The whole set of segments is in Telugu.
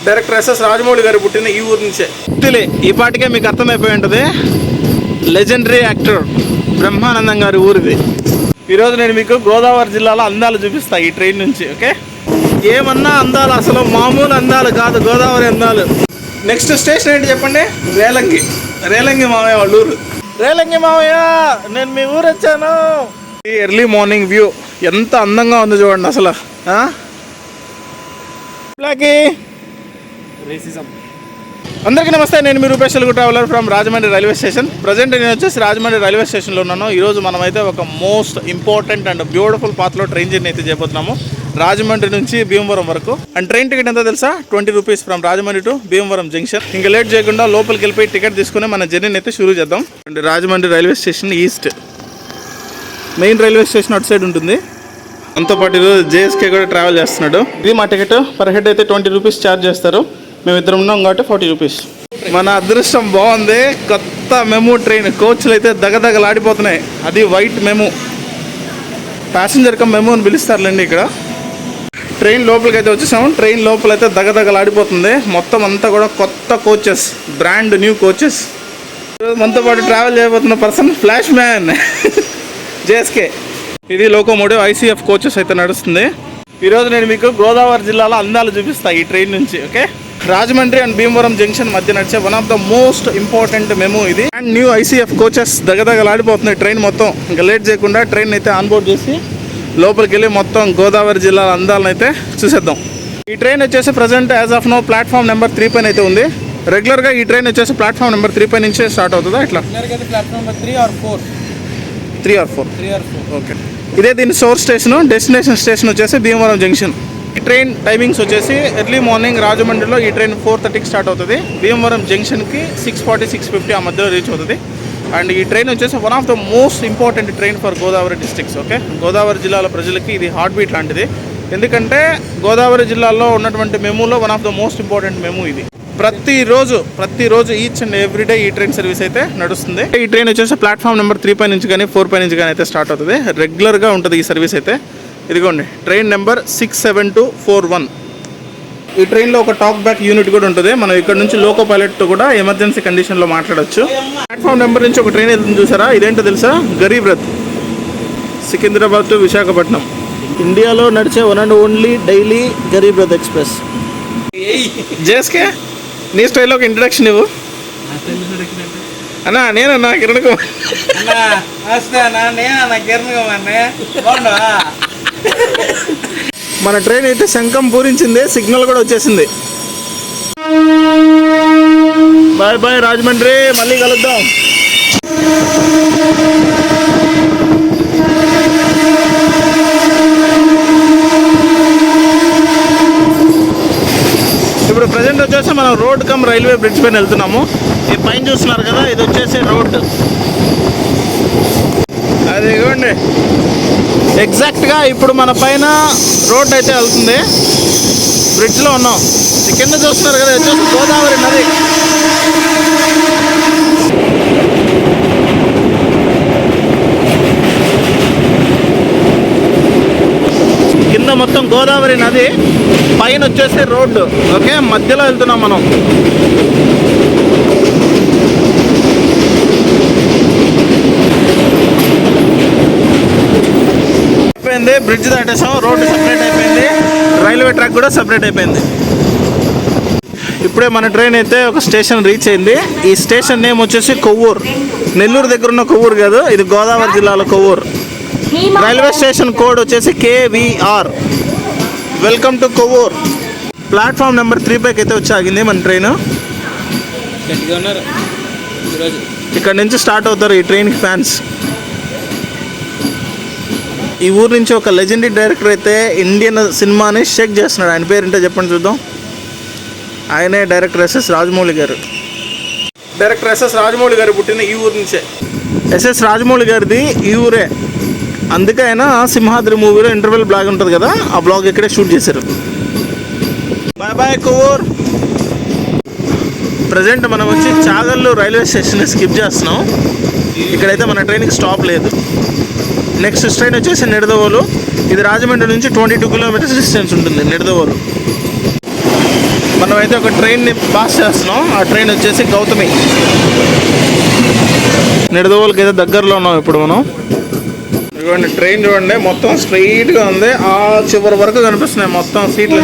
డైరెక్టర్ ఎస్ఎస్ రాజమౌళి గారు పుట్టిన ఈ ఊరు నుంచే. ఈ పాటికే మీకు అర్థమైపోయి ఉంటుంది, లెజెండరీ యాక్టర్ బ్రహ్మానందం గారి ఊరిది. ఈరోజు నేను మీకు గోదావరి జిల్లాలో అందాలు చూపిస్తాను ఈ ట్రైన్ నుంచి. ఓకే, ఏమన్నా అందాలు, అసలు మామూలు అందాలు కాదు, గోదావరి అందాలు. నెక్స్ట్ స్టేషన్ ఏంటి చెప్పండి? రేలంగి. రేలంగి మావయ్య వాళ్ళ ఊరు. రేలంగి మావయ్య, నేను మీ ఊరు వచ్చాను. ఈ ఎర్లీ మార్నింగ్ వ్యూ ఎంత అందంగా ఉంది చూడండి అసలు. అందరికీ నమస్తే, నేను మీ Rupesh Telugu traveller from Rajahmundry railway station. Present నేను వచ్చేసి రాజమండ్రి రైల్వే స్టేషన్లో ఉన్నాను. ఈరోజు మనమైతే ఒక మోస్ట్ ఇంపార్టెంట్ అండ్ బ్యూటిఫుల్ పాత్లో ట్రైన్ జర్నీ అయితే చేయబోతున్నాము, రాజమండ్రి నుంచి భీమవరం వరకు. అండ్ ట్రైన్ టికెట్ ఎంత తెలుసా? 20 rupees from Rajahmundry to Bhimavaram junction. ఇంకా లేట్ చేయకుండా లోపలికి వెళ్ళిపోయి టికెట్ తీసుకుని మన జర్నీని అయితే షురూ చేద్దాం. And Rajahmundry railway station east, main railway station అటు సైడ్ ఉంటుంది. అంతో పాటు ఈరోజు జేఎస్కే కూడా ట్రావెల్ చేస్తున్నాడు. ఇది మా టికెట్, పర్ హెడ్ అయితే 20 రూపీస్ ఛార్జ్ చేస్తారు. మేమిద్దరం ఉన్నాం కాబట్టి 40 రూపీస్. మన అదృష్టం బాగుంది, కొత్త మెమూ ట్రైన్. కోచ్లు అయితే దగదగలాడిపోతున్నాయి. అది white MEMU, passenger come MEMU అని పిలుస్తారులేండి ఇక్కడ. ట్రైన్ లోపలికి అయితే వచ్చేసాము. ట్రైన్ లోపల అయితే దగదగలాడిపోతుంది. మొత్తం అంతా కూడా కొత్త కోచెస్, బ్రాండ్ న్యూ కోచెస్. మనతో పాటు ట్రావెల్ చేయబోతున్న పర్సన్ ఫ్లాష్ మ్యాన్ జేఎస్కే. ఇది లోకోమోటివ్ ఐసీఎఫ్ కోచెస్ అయితే నడుస్తుంది. ఈరోజు నేను మీకు గోదావరి జిల్లాలో అందాలు చూపిస్తాను ఈ ట్రైన్ నుంచి. Okay, Rajahmundry and Bhimavaram junction మధ్య నడిచే one of the most important MEMU ఇది. అండ్ న్యూ ఐసీఎఫ్ కోచెస్ దగదగలాడిపోతున్నాయి ట్రైన్ మొత్తం. ఇంకా లేట్ చేయకుండా ట్రైన్ అయితే ఆన్బోర్డ్ చేసి లోపలికి వెళ్ళి మొత్తం గోదావరి జిల్లాల అందాలను అయితే చూసేద్దాం. ఈ ట్రైన్ వచ్చేసి present as of now platform number 3 పైన అయితే ఉంది. రెగ్యులర్గా ఈ ట్రైన్ వచ్చేసి ప్లాట్ఫామ్ నెంబర్ 3 పై నుంచే స్టార్ట్ అవుతుందా? ఇట్లా 3 or 4. ఓకే, ఇదే దీని సోర్స్ స్టేషన్. డెస్టినేషన్ స్టేషన్ వచ్చేసి భీమవరం జంక్షన్. ఈ ట్రైన్ టైమింగ్స్ వచ్చేసి ఎర్లీ మార్నింగ్ రాజమండ్రిలో ఈ ట్రైన్ 4:30కి స్టార్ట్ అవుతుంది. భీమవరం జంక్షన్కి 6:40, 6:50 ఆ మధ్యలో రీచ్ అవుతుంది. అండ్ ఈ ట్రైన్ వచ్చేసి one of the most important train for Godavari districts. Okay, Godavari జిల్లాల ప్రజలకి ఇది హార్ట్ బీట్ లాంటిది. ఎందుకంటే గోదావరి జిల్లాలో ఉన్నటువంటి మెమూలో one of the most important MEMU ఇది. ప్రతిరోజు ఈచ్ అండ్ ఎవ్రీడే ఈ ట్రైన్ సర్వీస్ అయితే నడుస్తుంది. ఈ ట్రైన్ వచ్చేసి ప్లాట్ఫామ్ నెంబర్ 3 పై నుంచి కానీ 4 పై నుంచి కానీ అయితే స్టార్ట్ అవుతుంది. రెగ్యులర్గా ఉంటుంది ఈ సర్వీస్ అయితే. ఇదిగోండి ట్రైన్ నెంబర్ 67241. ఈ ట్రైన్లో ఒక టాక్ బ్యాక్ యూనిట్ కూడా ఉంటుంది. మనం ఇక్కడ నుంచి లోకో పైలట్తో కూడా ఎమర్జెన్సీ కండిషన్లో మాట్లాడచ్చు. ప్లాట్ఫామ్ నెంబర్ నుంచి ఒక ట్రైన్ వెళ్తుంది చూసారా? ఇదేంటో తెలుసా? గరీబ్ రథ్, సికింద్రాబాద్ టు విశాఖపట్నం. ఇండియాలో నడిచే one and only daily Garib Rath express. JSK, నీ స్టైల్లో ఒక ఇంట్రడక్షన్ ఇవ్వు అన్నా. నేనన్నా కిరణ్ కుమార్. మన ట్రైన్ అయితే శంఖం పూరించింది, సిగ్నల్ కూడా వచ్చేసింది. బాయ్ బాయ్ రాజమండ్రి, మళ్ళీ కలుద్దాం. ఇప్పుడు ప్రజెంట్ వచ్చేసి మనం రోడ్ కమ్ రైల్వే బ్రిడ్జ్ పైన వెళ్తున్నాము. ఈ పైన చూస్తున్నారు కదా, ఇది వచ్చేసి రోడ్. అది ఇవ్వండి, ఎగ్జాక్ట్గా ఇప్పుడు మన పైన రోడ్ అయితే వెళ్తుంది. బ్రిడ్జ్లో ఉన్నాం. ఈ కింద చూస్తున్నారు కదా, వచ్చేసి గోదావరి నది. కింద మొత్తం గోదావరి నది, పైన వచ్చేసి రోడ్డు. ఓకే, మధ్యలో వెళ్తున్నాం మనం. అయిపోయింది, బ్రిడ్జ్ దాటేసాం, రోడ్డు సపరేట్ అయిపోయింది, రైల్వే ట్రాక్ కూడా సపరేట్ అయిపోయింది. ఇప్పుడే మన ట్రైన్ అయితే ఒక స్టేషన్ రీచ్ అయింది. ఈ స్టేషన్ నేమ్ వచ్చేసి కొవ్వూరు. నెల్లూరు దగ్గర ఉన్న కొవ్వూరు కాదు, ఇది గోదావరి జిల్లాలో కొవ్వూరు. రైల్వే స్టేషన్ కోడ్ వచ్చేసి KVR. Welcome to Kovvur. Platform number 3 పైకి అయితే వచ్చి ఆగింది మన ట్రైన్. ఇక్కడ నుంచి స్టార్ట్ అవుతారు ఈ ట్రైన్కి ఫ్యాన్స్. ఈ ఊరు నుంచి ఒక లెజెండరీ డైరెక్టర్ అయితే ఇండియన్ సినిమాని షేక్ చేస్తున్నాడు. ఆయన పేరు ఏంటో చెప్పండి చూద్దాం. ఆయనే డైరెక్టర్ ఎస్ఎస్ రాజమౌళి గారు. డైరెక్టర్ ఎస్ఎస్ రాజమౌళి గారు పుట్టిన ఈ ఊరు నుంచే. ఎస్ఎస్ రాజమౌళి గారిది ఈ ఊరే. అందుకే ఆయన సింహాద్రి మూవీలో ఇంటర్వెల్ బ్లాగ్ ఉంటుంది కదా, ఆ బ్లాగ్ ఇక్కడే షూట్ చేశారు. Bye bye Kovvur. ప్రజెంట్ మనం వచ్చి చాగల్లు రైల్వే స్టేషన్ స్కిప్ చేస్తున్నాం. ఇక్కడైతే మన ట్రైన్కి స్టాప్ లేదు. నెక్స్ట్ ట్రైన్ వచ్చేసి నిడదవోలు. ఇది రాజమండ్రి నుంచి 22 కిలోమీటర్స్ డిస్టెన్స్ ఉంటుంది నిడదవోలు. మనమైతే ఒక ట్రైన్ని పాస్ చేస్తున్నాం. ఆ ట్రైన్ వచ్చేసి గౌతమి. నిడదవోలుకి అయితే దగ్గరలో ఉన్నాం ఇప్పుడు మనం. ఇదిగోండి ట్రైన్ చూడండి, మొత్తం స్ట్రైట్గా ఉంది. ఆ చివరి వరకు కనిపిస్తున్నాయి మొత్తం సీట్లు.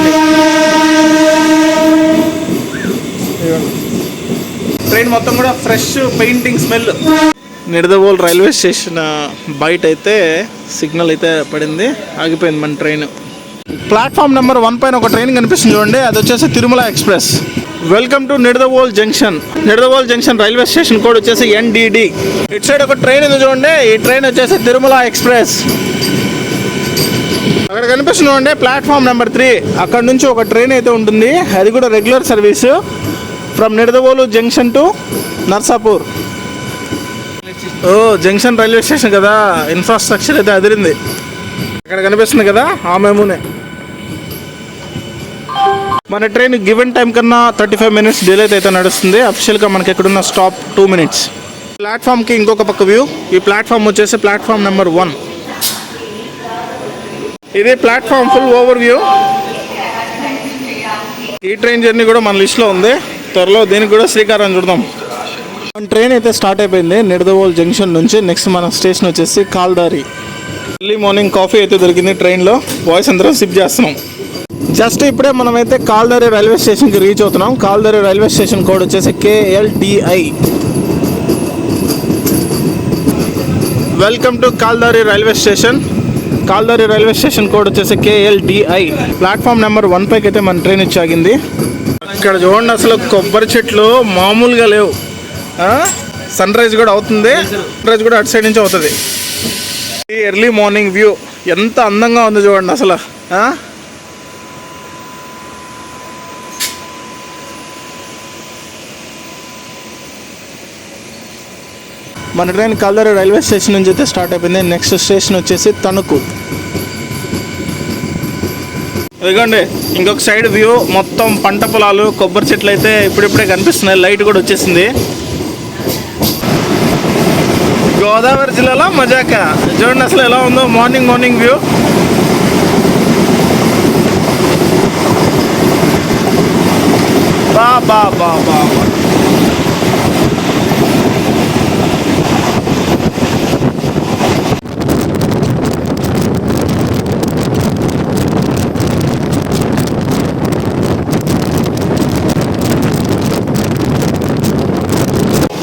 ట్రైన్ మొత్తం కూడా fresh painting smell. Nidadavolu railway station బయట అయితే సిగ్నల్ అయితే పడింది, ఆగిపోయింది మన ట్రైన్. ప్లాట్ఫామ్ నెంబర్ 1 పైన ఒక ట్రైన్ కనిపిస్తుంది చూడండి, అది వచ్చేసి Tirumala express. Welcome to Nidadavole junction. Nidadavole junction railway station code వచ్చేసి NDD. ఇటు సైడ్ ఒక ట్రైన్ ఉంది చూడండి, ఈ ట్రైన్ వచ్చేసి తిరుమల ఎక్స్ప్రెస్. అక్కడ కనిపిస్తుంది చూడండి ప్లాట్ఫామ్ నెంబర్ 3. అక్కడ నుంచి ఒక ట్రైన్ అయితే ఉంటుంది, అది కూడా regular service from Nidadavolu junction to Narsapur. ఓ జంక్షన్ రైల్వే స్టేషన్ కదా, ఇన్ఫ్రాస్ట్రక్చర్ అయితే అదిరింది. అక్కడ కనిపిస్తుంది కదా ఆ మేమునే. మన ట్రైన్ గివెన్ టైం కన్నా 35 minutes డిలే అయితే నడుస్తుంది. అఫిషియల్గా మనకి ఎక్కడున్న స్టాప్ 2 minutes. ప్లాట్ఫామ్కి ఇంకొక పక్క వ్యూ. ఈ ప్లాట్ఫామ్ వచ్చేసి ప్లాట్ఫామ్ నెంబర్ 1. ఇది ప్లాట్ఫామ్ ఫుల్ ఓవర్ వ్యూ. ఈ ట్రైన్ జర్నీ కూడా మన లిస్ట్లో ఉంది, త్వరలో దీనికి కూడా శ్రీకారం చుడదాం. మన ట్రైన్ అయితే స్టార్ట్ అయిపోయింది నిడదవోల్ జంక్షన్ నుంచి. నెక్స్ట్ మన స్టేషన్ వచ్చేసి కాల్దారి. ఎర్లీ మార్నింగ్ కాఫీ అయితే దొరికింది ట్రైన్లో, బాయ్స్ అందరం సిప్ చేస్తున్నాం. జస్ట్ ఇప్పుడే మనమైతే కాల్దారి రైల్వే స్టేషన్కి రీచ్ అవుతున్నాం. కాల్దారి రైల్వే స్టేషన్ కోడ్ వచ్చేసి KLDI. Welcome to Kaldhari railway station. Kaldhari railway station code వచ్చేసి KLDI. ప్లాట్ఫామ్ నెంబర్ 1 పైకి అయితే మన ట్రైన్ వచ్చి ఆగింది. ఇక్కడ చూడండి అసలు కొబ్బరి చెట్లు మామూలుగా లేవు. సన్ రైజ్ కూడా అవుతుంది, సన్ రైజ్ కూడా అటు సైడ్ నుంచి అవుతుంది. ఈ ఎర్లీ మార్నింగ్ వ్యూ ఎంత అందంగా ఉంది చూడండి అసలు. మన ట్రైన్ కాల్దారి రైల్వే స్టేషన్ నుంచి అయితే స్టార్ట్ అయిపోయింది. నెక్స్ట్ స్టేషన్ వచ్చేసి తణుకు. ఇదిగోండి ఇంకొక సైడ్ వ్యూ, మొత్తం పంట పొలాలు, కొబ్బరి చెట్లు అయితే ఇప్పుడిప్పుడే కనిపిస్తున్నాయి. లైట్ కూడా వచ్చేసింది. గోదావరి జిల్లాలో మజాక చూడండి అసలు ఎలా ఉందో మార్నింగ్ వ్యూ. బా బా బా బా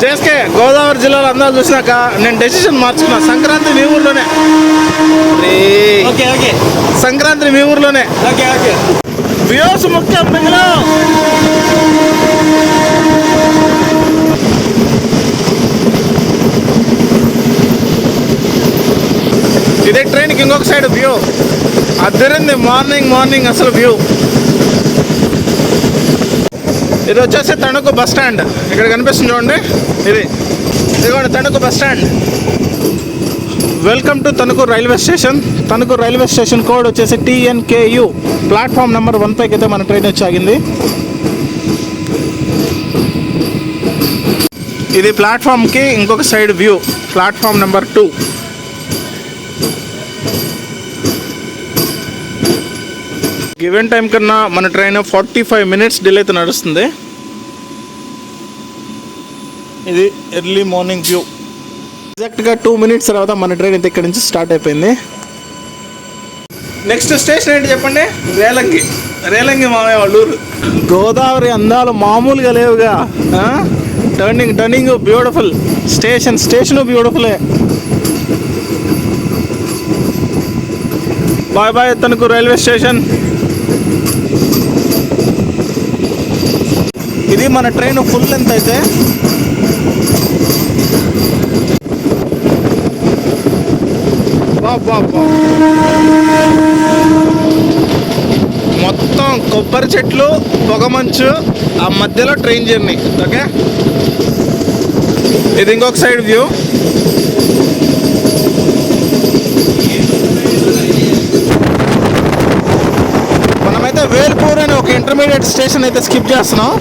చేస్తే గోదావరి జిల్లాలో అందాలు చూసినాక నేను డెసిషన్ మార్చుకున్నా. సంక్రాంతి మీ ఊర్లోనే, సంక్రాంతి మీ ఊర్లోనే. వ్యూస్ ముఖ్యం. ఇదే ట్రైన్కి ఇంకొక సైడ్ వ్యూ అద్దరింది. మార్నింగ్ అసలు వ్యూ. ఇది వచ్చేసి తణుకు బస్ స్టాండ్. ఇక్కడ కనిపిస్తుంది చూడండి, ఇదిగోండి Tanuku bus stand. Welcome to Tanuku railway station. Tanuku railway station code వచ్చేసి TNKU. ప్లాట్ఫామ్ నెంబర్ 1 పైకి అయితే మన ట్రైన్ వచ్చి ఆగింది. ఇది ప్లాట్ఫామ్కి ఇంకొక side view, platform number 2. Given time కన్నా మన ట్రైన్ 45 minutes డిలే అయితే నడుస్తుంది. ఇది ఎర్లీ మార్నింగ్ వ్యూ. ఎగ్జాక్ట్గా 2 minutes తర్వాత మన ట్రైన్ అయితే ఇక్కడ నుంచి స్టార్ట్ అయిపోయింది. నెక్స్ట్ స్టేషన్ ఏంటి చెప్పండి? రేలంగి మామయ్య వాళ్ళ ఊరు. గోదావరి అందాలు మామూలుగా లేవుగా. Turning beautiful. స్టేషన్ బ్యూటిఫులే. Bye Tanuku railway station. ఇది మన ట్రైన్ ఫుల్ లెంత్ అయితే. మొత్తం కొబ్బరి చెట్లు, పొగమంచు, ఆ మధ్యలో ట్రైన్ జర్నీ. ఓకే, ఇది ఇంకొక సైడ్ వ్యూ. మనమైతే వేల్పూర్ అని ఒక ఇంటర్మీడియట్ స్టేషన్ అయితే స్కిప్ చేస్తున్నాం.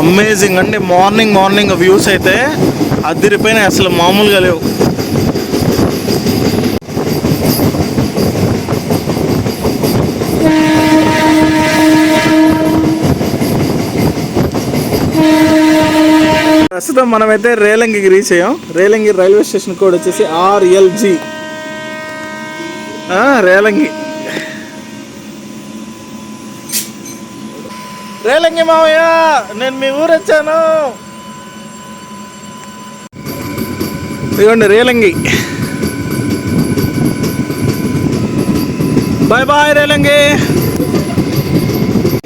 అమేజింగ్ అండి. మార్నింగ్ వ్యూస్ అయితే అదిరిపోయినాయి, అసలు మామూలుగా లేవు. ప్రస్తుతం మనమైతే రేలంగికి రీచ్ అయ్యాం. రేలంగి రైల్వే స్టేషన్ కోడ్ వచ్చేసి RLG. రేలంగి రేలంగి మావయ్య, నేను మీ ఊరు వచ్చాను. ఇదిగోండి రేలంగి. Bye bye Relangi.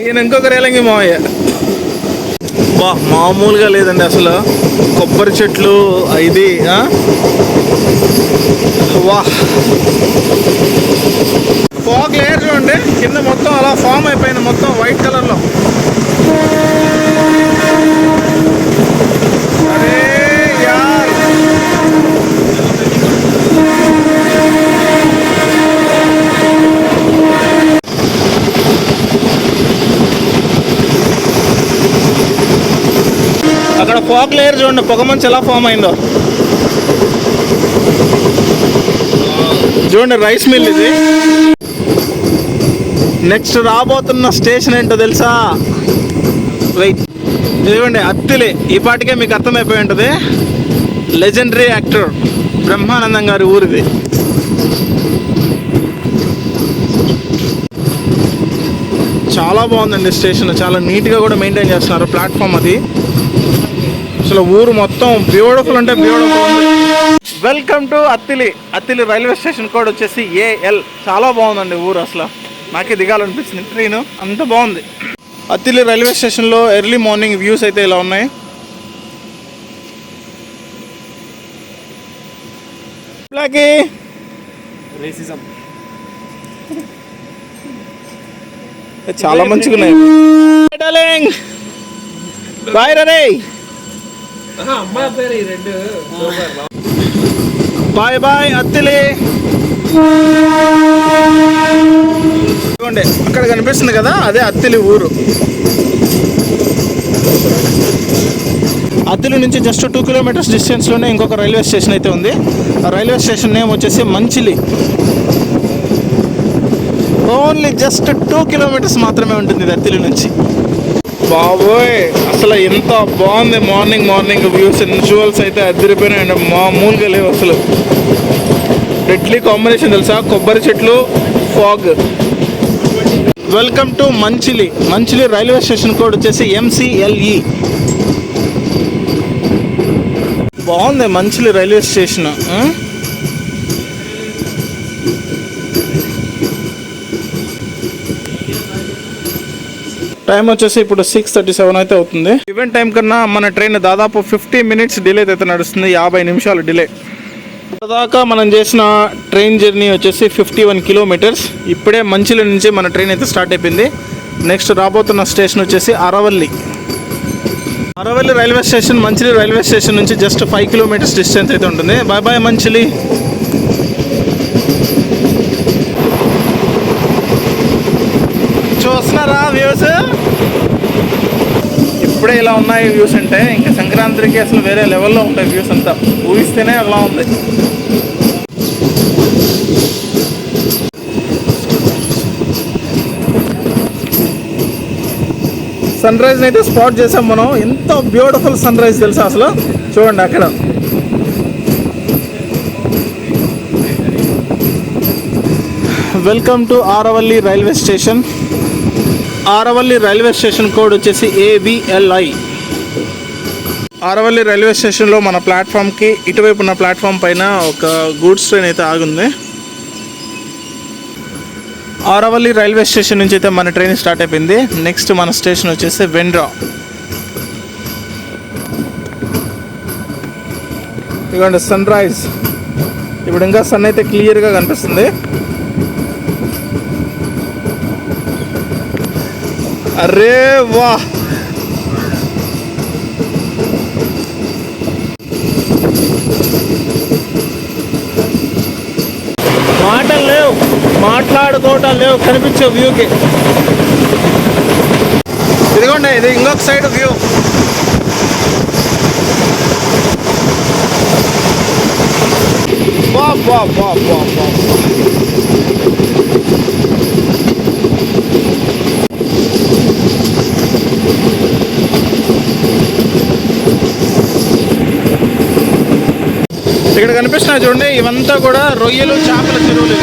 ఈయన ఇంకొక రేలంగి మావయ్య. మామూలుగా లేదండి అసలు. కొబ్బరి చెట్లు ఇది ఫాగ్ లేయర్ చూడండి, కింద మొత్తం అలా ఫామ్ అయిపోయింది, మొత్తం వైట్ కలర్లో. అరే యార్, అక్కడ ఫాగ్ లేయర్ చూడండి, పొగ మంచి ఎలా ఫామ్ అయిందో చూడండి. రైస్ మిల్ ఇది. నెక్స్ట్ రాబోతున్న స్టేషన్ ఏంటో తెలుసా? వెయిట్, ఇదిగోండి అత్తిలి. ఈ పాటికే మీకు అర్థమైపోయి ఉంటుంది. లెజెండరీ యాక్టర్ బ్రహ్మానందం గారి ఊరిది. చాలా బాగుందండి స్టేషన్, చాలా నీట్గా కూడా మెయింటైన్ చేస్తున్నారు ప్లాట్ఫామ్ అది. అసలు ఊరు మొత్తం బ్యూటిఫుల్ అంటే బ్యూటిఫుల్ ఉంది. Welcome to Attili. Attili railway station code వచ్చేసి AL. చాలా బాగుందండి ఊరు, అసలు నాకే దిగాలనిపించింది ట్రైన్, అంత బాగుంది. అత్తిలి రైల్వే స్టేషన్లో ఎర్లీ మార్నింగ్ వ్యూస్ అయితే ఇలా ఉన్నాయి. బ్లాకీ రేసిజం చాలా మంచిగా ఉన్నాయి. బాయ్ రే, బాయ్ బాయ్ అత్తిలి. చూడండి అక్కడ కనిపిస్తుంది కదా, అదే అత్తిలి ఊరు. అత్తిలి నుంచి జస్ట్ 2 కిలోమీటర్స్ డిస్టెన్స్లోనే ఇంకొక రైల్వే స్టేషన్ అయితే ఉంది. ఆ రైల్వే స్టేషన్ నేమ్ వచ్చేసి మంచిలి. ఓన్లీ జస్ట్ 2 కిలోమీటర్స్ మాత్రమే ఉంటుంది ఇది అత్తిలి నుంచి. బాబోయ్ అసలు ఎంత బాగుంది. మార్నింగ్ వ్యూస్, విజువల్స్ అయితే అదిరిపోయినాయండి, మామూలుగా లేవు అసలు. డెడ్లీ కాంబినేషన్ తెలుసా, కొబ్బరి చెట్లు, fog. Welcome to Manchili. Manchili railway station code వచ్చేసి MCLE. బాగుంది మంచిలి రైల్వే స్టేషన్. టైం వచ్చేసి ఇప్పుడు 6:37 అయితే అవుతుంది. ఈవెంట్ టైం కన్నా మన ట్రైన్ దాదాపు 50 మినిట్స్ డిలే అయితే నడుస్తుంది, 50 నిమిషాలు డిలే. దాకా మనం చేసిన ట్రైన్ జర్నీ వచ్చేసి 51 కిలోమీటర్స్. ఇప్పుడే మంచిలి నుంచి మన ట్రైన్ అయితే స్టార్ట్ అయిపోయింది. నెక్స్ట్ రాబోతున్న స్టేషన్ వచ్చేసి Aravalli. Aravalli railway station Manchili railway station నుంచి జస్ట్ 5 కిలోమీటర్స్ డిస్టెన్స్ అయితే ఉంటుంది. Bye bye Manchili. చూస్తున్నారా వ్యూస్? ఇప్పుడే ఇలా ఉన్నాయి వ్యూస్ అంటే ఇంకా సంక్రాంతికి అసలు వేరే లెవెల్లో ఉంటాయి వ్యూస్ అంతా. ఊహిస్తేనే అలా ఉంది. సన్ రైజ్ అయితే స్పాట్ చేసాం మనం. ఎంత బ్యూటిఫుల్ సన్ రైజ్ తెలుసా అసలు. చూడండి అక్కడ. Welcome to Aravalli railway station. Aravalli railway station code వచ్చేసి AVLI. ఆరవల్లి రైల్వే స్టేషన్లో మన ప్లాట్ఫామ్కి ఇటువైపు ఉన్న ప్లాట్ఫామ్ పైన ఒక గూడ్స్ ట్రైన్ అయితే ఆగుంది. ఆరవల్లి రైల్వే స్టేషన్ నుంచి అయితే మన ట్రైన్ స్టార్ట్ అయిపోయింది. నెక్స్ట్ మన స్టేషన్ వచ్చేసి వెండ్రా. ఇదిగోండి సన్ రైజ్. ఇప్పుడు ఇంకా సన్ అయితే క్లియర్గా కనిపిస్తుంది. అరే వా, మాటలు లేవు, మాట్లాడుకోవటం లేవు కనిపించే వ్యూకి. ఇదిగోండి ఇది ఇంకొక సైడ్ వ్యూ. వా వా వా వా వా. కనిపిస్తున్నాయి చూడండి, ఇవంతా కూడా రొయ్యలు చేపల చెరువులు.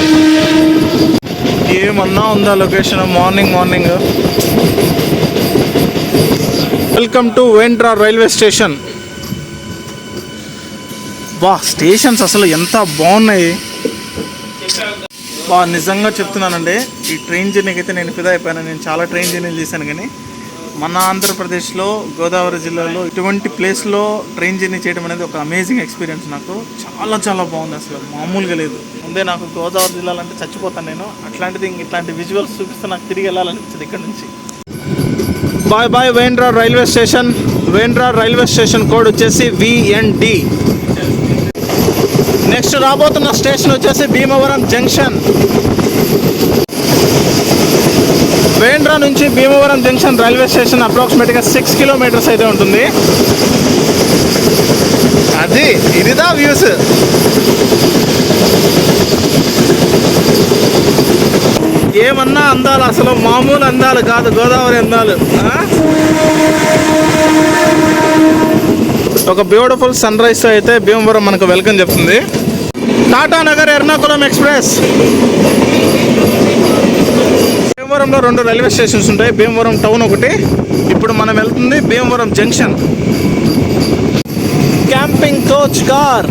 ఏమన్నా ఉందా location morning. Welcome to Vendra railway station. బా స్టేషన్స్ అసలు ఎంత బాగున్నాయి. బా నిజంగా చెప్తున్నానండి, ఈ ట్రైన్ జర్నీకి అయితే నేను ఫిదా అయిపోయాను. నేను చాలా ట్రైన్ జర్నీలు చేశాను, కానీ మన ఆంధ్రప్రదేశ్లో గోదావరి జిల్లాలో ఇటువంటి ప్లేస్లో ట్రైన్ జర్నీ చేయడం అనేది ఒక అమేజింగ్ ఎక్స్పీరియన్స్. నాకు చాలా బాగుంది, అసలు మామూలుగా లేదు. ముందే నాకు గోదావరి జిల్లాలో అంటే చచ్చిపోతాను నేను. అట్లాంటిది ఇట్లాంటి విజువల్స్ చూపిస్తే నాకు తిరిగి వెళ్ళాలనిపించింది ఇక్కడ నుంచి. Bye Vendra railway station. Vendra railway station code వచ్చేసి VND. నెక్స్ట్ రాబోతున్న స్టేషన్ వచ్చేసి భీమవరం జంక్షన్. వేండ్రా నుంచి భీమవరం జంక్షన్ రైల్వే స్టేషన్ అప్రాక్సిమేట్గా 6 కిలోమీటర్స్ అయితే ఉంటుంది. ఇదిదా వ్యూస్. ఏమన్నా అందాలు, అసలు మామూలు అందాలు కాదు, గోదావరి అందాలు. ఒక బ్యూటిఫుల్ సన్ రైజ్ అయితే భీమవరం మనకు వెల్కమ్ చెప్తుంది. టాటా నగర్ ఎర్నాకుళం ఎక్స్ప్రెస్. భీమవరంలో 2 రైల్వే స్టేషన్స్ ఉంటాయి, భీమవరం టౌన్ ఒకటి. ఇప్పుడు మనం వెళ్తుంది Bhimavaram junction. Camping coach car.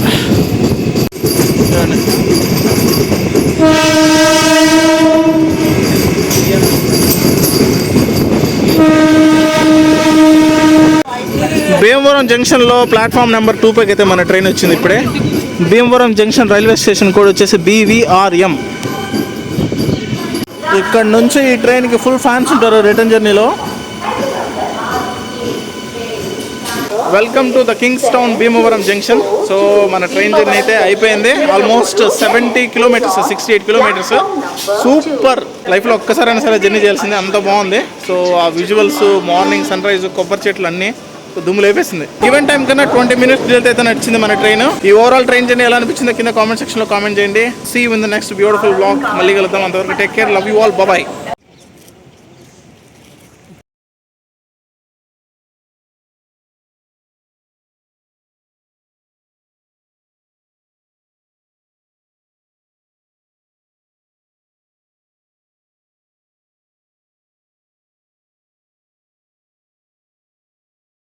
Bhimavaram జంక్షన్లో ప్లాట్ఫామ్ నెంబర్ 2 పైకి అయితే మన ట్రైన్ వచ్చింది ఇప్పుడే. Bhimavaram junction railway station code వచ్చేసి BVRM. ఇక్కడ నుంచి ఈ ట్రైన్కి ఫుల్ ఫ్యాన్స్ ఉంటారు రిటర్న్ జర్నీలో. Welcome to the Kings town Bhimavaram junction. So మన ట్రైన్ జర్నీ అయితే అయిపోయింది. Almost 70 kilometres, 68 kilometres. సూపర్. లైఫ్లో ఒక్కసారైనా సరే జర్నీ చేయాల్సిందే, అంత బాగుంది. సో ఆ విజువల్స్, మార్నింగ్ సన్ రైజ్, కొబ్బరి చెట్లు అన్నీ దుమ్ము లేపేసింది. ఈవెంట్ టైం కన్నా 20 మినిట్స్ డిలే అయితే నడిచింది మన ట్రైన్. ఈ ఓవరాల్ ట్రైన్ జర్నీ ఎలా అనిపించిందో కింద కామెంట్ సెక్షన్లో కామెంట్ చేయండి. See you in the next beautiful vlog. మళ్ళీ కలుద్దాం. అంతవరకు take care, love you all, bye.